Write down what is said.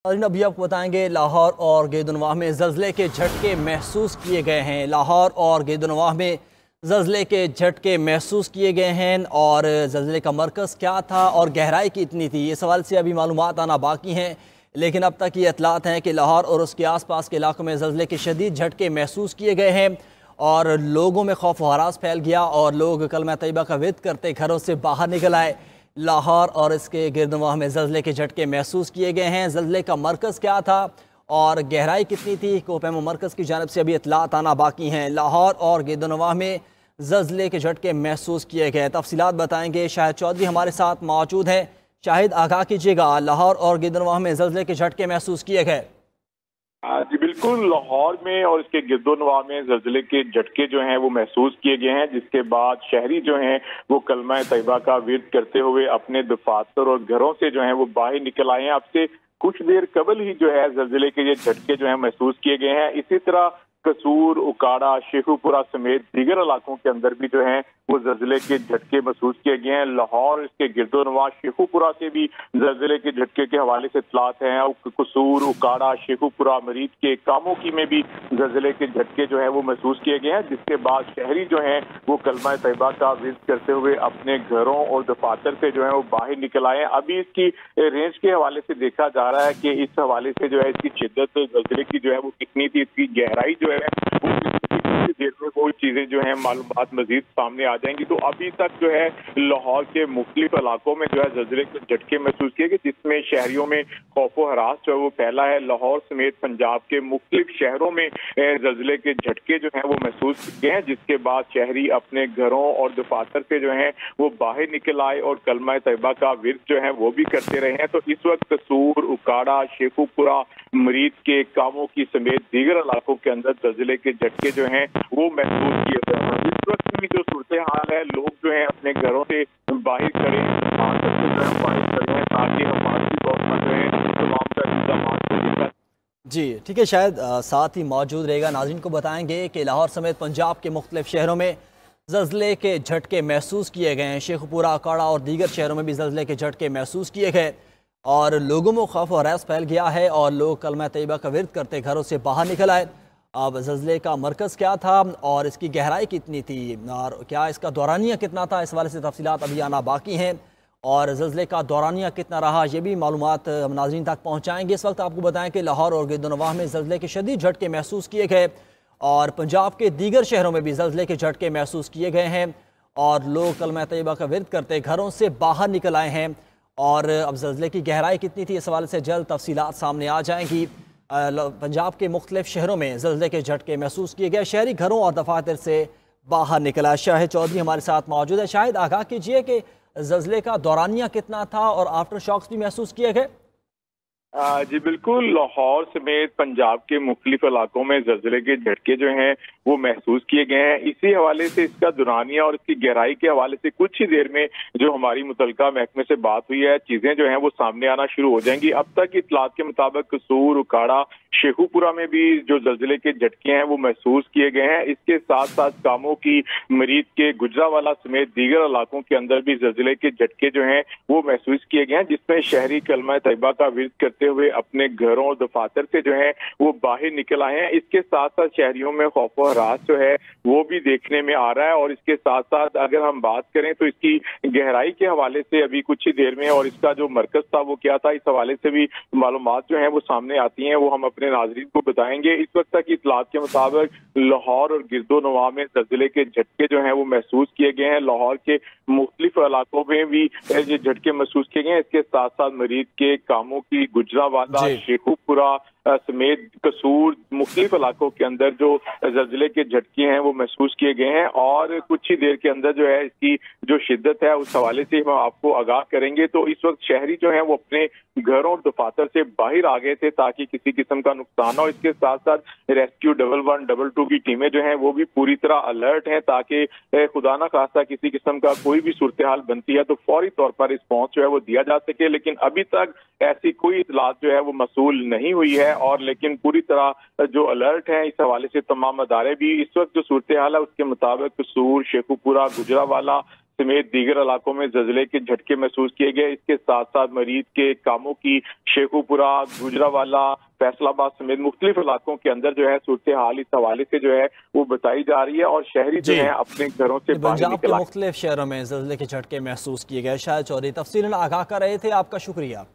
और अभी आपको बताएंगे लाहौर और गिरदनवाह में ज़लज़ले के झटके महसूस किए गए हैं। लाहौर और गिरदनवाह में ज़लज़ले के झटके महसूस किए गए हैं और ज़लज़ले का मरकज़ क्या था और गहराई कितनी थी, ये सवाल से अभी मालूमात आना बाकी हैं। लेकिन अब तक ये इतलात हैं कि लाहौर और उसके आसपास के इलाकों में ज़लज़ले के शदीद झटके महसूस किए गए हैं और लोगों में खौफ व हरास फैल गया और लोग कलमा तैयबा का विर्द करते घरों से बाहर निकल आए। लाहौर और इसके गिरदनवाह में ज़लज़ले के झटके महसूस किए गए हैं। ज़लज़ले का मरकज़ क्या था और गहराई कितनी थी, कोपैमो मरकज़ की जानिब से अभी इतलात आना बाकी हैं। लाहौर और गिरदनवाह में ज़लज़ले के झटके महसूस किए गए, तफसीलात बताएंगे। शाहिद चौधरी हमारे साथ मौजूद हैं। शाहिद, आगाह कीजिएगा, लाहौर और गिरदनवाह में ज़लज़ले के झटके महसूस किए गए। जी बिल्कुल, लाहौर में और इसके गिरदोनवाह में ज़लज़ले के झटके जो हैं वो महसूस किए गए हैं, जिसके बाद शहरी जो हैं वो कलमा तैयबा का विर्द करते हुए अपने दफातर और घरों से जो हैं वो बाहर निकल आए हैं। अब से कुछ देर कबल ही जो है ज़लज़ले के ये झटके जो हैं महसूस किए गए हैं। इसी तरह कसूर, उकाड़ा, शेखुपुरा समेत दीगर इलाकों के अंदर भी जो है वो ज़लज़ले के झटके महसूस किए गए हैं। लाहौर, इसके गिरदोनवाह, शेखुपुरा से भी ज़लज़ले के झटके के हवाले से इत्तलात हैं। कसूर, उकाड़ा, शेखुपुरा, मरीज के कामोकी में भी ज़लज़ले के झटके जो है वो महसूस किए गए हैं, जिसके बाद शहरी जो हैं वो कलमा तैयबा का विर्द करते हुए अपने घरों और दफातर से जो है वो बाहर निकल आए हैं। अभी इसकी रेंज के हवाले से देखा जा रहा है कि इस हवाले से जो है इसकी शिद्दत ज़लज़ले की जो है वो कितनी थी, इसकी गहराई जो है देर में वो चीजें जो है मालूमात मजीद सामने आ जाएंगी। तो अभी तक जो है लाहौर के मुख्तलिफ इलाकों में जो है ज़लज़ले के झटके महसूस किए गए, जिसमें शहरियों में खौफ व हरास जो है वो फैला है। लाहौर समेत पंजाब के मुख्तलिफ शहरों में ज़लज़ले के झटके जो है वो महसूस किए हैं, जिसके बाद शहरी अपने घरों और दफातर से जो है वो बाहर निकल आए और कलमा तैयबा का विर्द जो है वो भी करते रहे हैं। तो इस वक्त कसूर, उकाड़ा, शेखुपुरा, मरीज के कामों की समेत दीगर इलाकों के अंदर ज़लज़ले के झटके जो हैं वो महसूस किए गए हैं। इस वक्त की जो सूरत हाल है, लोग जो है अपने घरों से बाहर खड़े हैं ताकि हमारी गवर्नमेंट जो है तमाम का इंतजाम। जी ठीक है, शायद साथ ही मौजूद रहेगा। नाज़रीन को बताएंगे कि लाहौर समेत पंजाब के मुख्तलिफ शहरों में ज़लज़ले के झटके महसूस किए गए हैं। शेखुपुरा, अकाड़ा और दीगर शहरों में भी ज़लज़ले के झटके महसूस किए गए और लोगों में खौफ और हरास फैल गया है और लोग कलमा तैयबा का विर्द करते घरों से बाहर निकल आए। अब ज़लज़ले का मरकज़ क्या था और इसकी गहराई कितनी थी और क्या इसका दौरानिया कितना था, इस वाले से तफसीलात अभी आना बाकी हैं और ज़लज़ले का दौरानिया कितना रहा ये भी मालूमात हम नाज़रीन तक पहुँचाएँगे। इस वक्त आपको बताएं कि लाहौर और गिरदनवाह में ज़लज़ले के शदीद झटके महसूस किए गए और पंजाब के दीगर शहरों में भी ज़लज़ले के झटके महसूस किए गए हैं और लोग कलमा तैयबा का विर्द करते घरों से बाहर निकल आए हैं। और अब ज़लज़ले की गहराई कितनी थी, इस सवाल से जल्द तफसीलात सामने आ जाएंगी। पंजाब के मुख्तलिफ शहरों में ज़लज़ले के झटके महसूस किए गए, शहरी घरों और दफातर से बाहर निकला। शाहिद चौधरी हमारे साथ मौजूद है। शाहिद, आगाह कीजिए कि ज़लज़ले का दौरानिया कितना था और आफ्टर शॉक्स भी महसूस किए गए। जी बिल्कुल, लाहौर समेत पंजाब के मुख्तलिफ इलाकों में ज़लज़ले के झटके जो हैं वो महसूस किए गए हैं। इसी हवाले से इसका दुरानिया और इसकी गहराई के हवाले से कुछ ही देर में जो हमारी मुतलका महकमे से बात हुई है, चीज़ें जो हैं वो सामने आना शुरू हो जाएंगी। अब तक इतलात के मुताबिक कसूर, उकाड़ा, शेखुपुरा में भी जो ज़लज़ले के झटके हैं वो महसूस किए गए हैं। इसके साथ साथ कामों की, मरीज के, गुजरावाला समेत दीगर इलाकों के अंदर भी ज़लज़ले के झटके जो हैं वो महसूस किए गए हैं, जिसमें शहरी कलमा तैयबा का विर्द करते हुए अपने घरों और दफातर से जो है वो बाहर निकल आए हैं। इसके साथ साथ शहरियों में खौफ व हरास जो है वो भी देखने में आ रहा है और इसके साथ साथ अगर हम बात करें तो इसकी गहराई के हवाले से अभी कुछ ही देर में और इसका जो मरकज था वो क्या था, इस हवाले से भी मालूमात जो है वो सामने आती हैं, वो हम अपने नाज़रीन को बताएंगे। इस वक्त तक की इतलात के मुताबिक लाहौर और गिरदोनवाह में ज़लज़ले के झटके जो हैं वो महसूस किए गए हैं। लाहौर के मुख्तलिफ इलाकों में भी ये झटके महसूस किए गए हैं। इसके साथ साथ मरीज के, कामों की, गुजरावाला, शेखुपुरा समेत कसूर, मुख्तलिफ इलाकों के अंदर जो ज़लज़ले के झटके हैं वो महसूस किए गए हैं और कुछ ही देर के अंदर जो है इसकी जो शिद्दत है उस हवाले से हम आपको आगाह करेंगे। तो इस वक्त शहरी जो है वो अपने घरों और दफातर से बाहर आ गए थे ताकि किसी किस्म का नुकसान हो। इसके साथ साथ रेस्क्यू 112, 122 की टीमें जो हैं वो भी पूरी तरह अलर्ट हैं ताकि खुदा ना खास्ता किसी किस्म का कोई भी सूरत हाल बनती है तो फौरी तौर पर रिस्पॉन्स जो है वो दिया जा सके। लेकिन अभी तक ऐसी कोई इतलात जो है वो मसूल नहीं हुई है और लेकिन पूरी तरह जो अलर्ट है इस हवाले से तमाम अदारे भी इस वक्त जो सूरत हाल है उसके मुताबिक कसूर, शेखुपुरा, गुजरावाला समेत दीगर इलाकों में जल्जले के झटके महसूस किए गए। इसके साथ साथ मरीज के कामों की शेखुपुरा, गुजरावाला, फैसलाबाद समेत मुख्तलिफ इलाकों के अंदर जो है सूरत हाल इस हवाले से जो है वो बताई जा रही है और शहरी जो है अपने घरों से बाहर पंजाब के निकल मुख्तलिफ शहरों में जल्जले के झटके महसूस किए गए। शायद चौधरी तफसीलन आगाह कर रहे थे, आपका शुक्रिया।